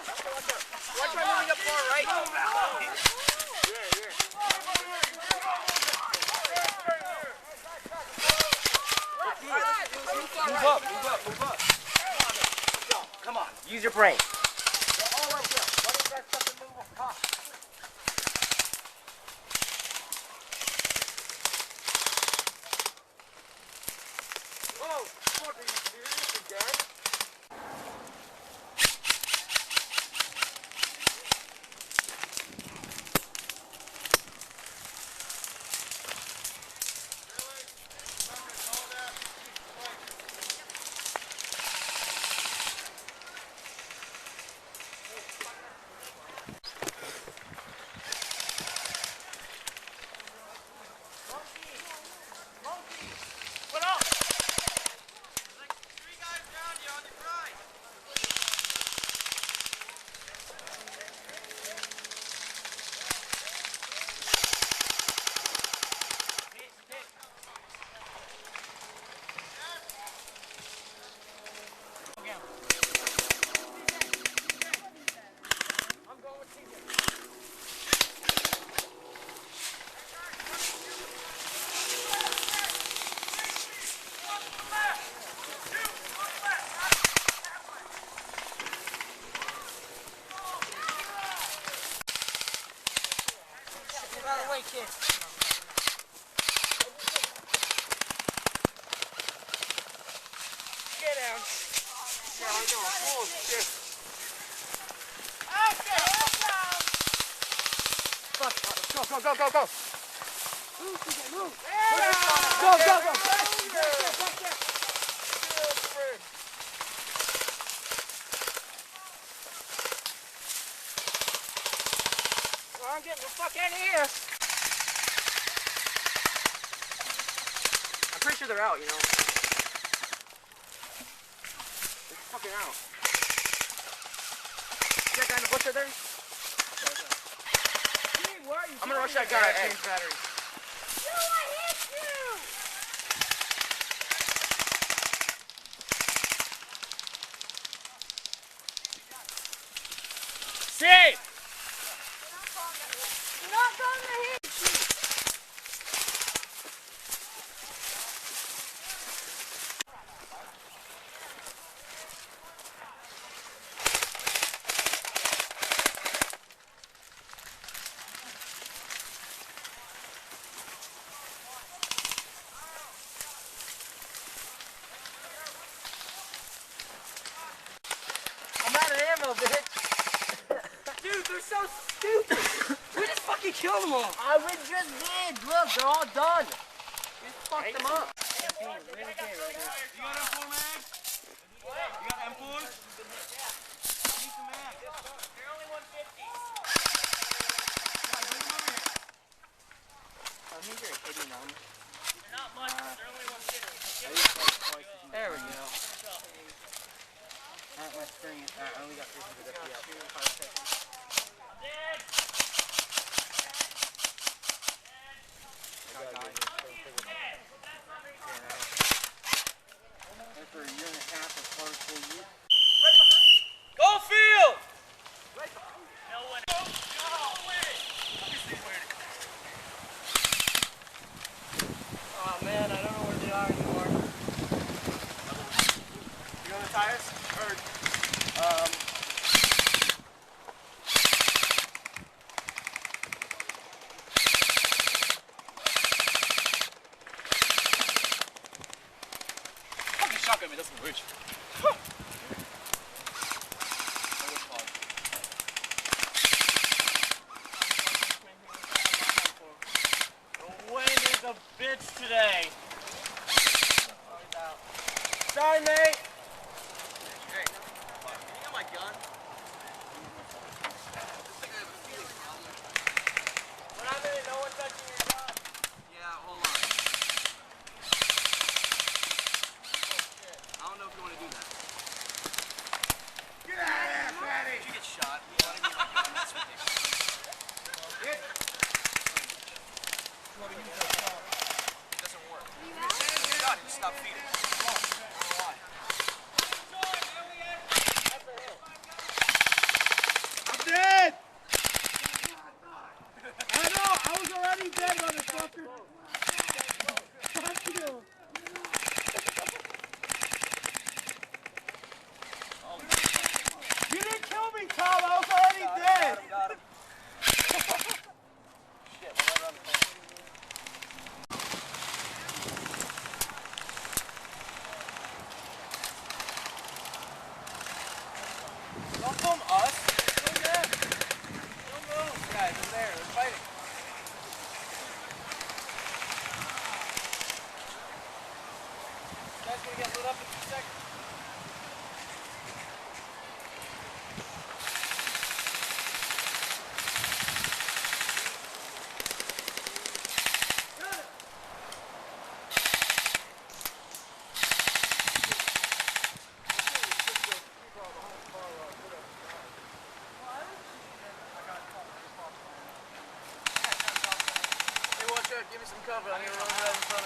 Watch my moving up far right. Move up, move up, move up. Come on, use your brain. They're all right there. Why don't you guys fucking move up top? Whoa, fuck, are you serious again? Kid. Get down. Yeah, I know. Oh, shit. Okay, hold down. Fuck. Go, go, go, go, go. Move, move. Yeah. Go, go, go. Back there. Well, I'm getting the fuck out of here. I'm pretty sure they're out, you know. They're fucking out. See that guy in the bush right there? Dude, where are you? I'm gonna rush that guy. Change battery. Dude, I hit you! Save! You're not going to hit you! I'm out of ammo, bitch. Dude, they're so stupid. We just fucking killed them all. We just did. Look, they're all done. We just fucked them up. You got M4 mag? What? You got M4? Yeah. I need some mag. They're only 150. Bring them over here. I think you're hitting them. They're not much, but they're only 150. There we go. My screen. I only got 300 FPS. 5 seconds. I'm dead! For a year and a half of hard full use. Right behind you! Go field! Right behind you. No one. Oh man, I don't know where they are anymore. You know the tires? Or shotgun me doesn't reach. The wind is a bitch today. Sorry, mate. Hey, can you get my gun? When I'm in it, no one touching your gun. Yeah, hold on. I don't know if you want to do that. Get out of there, fatty! Did you get shot? You want to get my gun? That's ridiculous. It doesn't work. You shot it, stop feeding. Come on. Why? Got him. Shit, we're right around the corner. Don't film us. Film them. Film those guys in there. They're fighting. This guy's gonna get lit up in 2 seconds. Hey, watch out. Give me some cover. I'm gonna run right in front.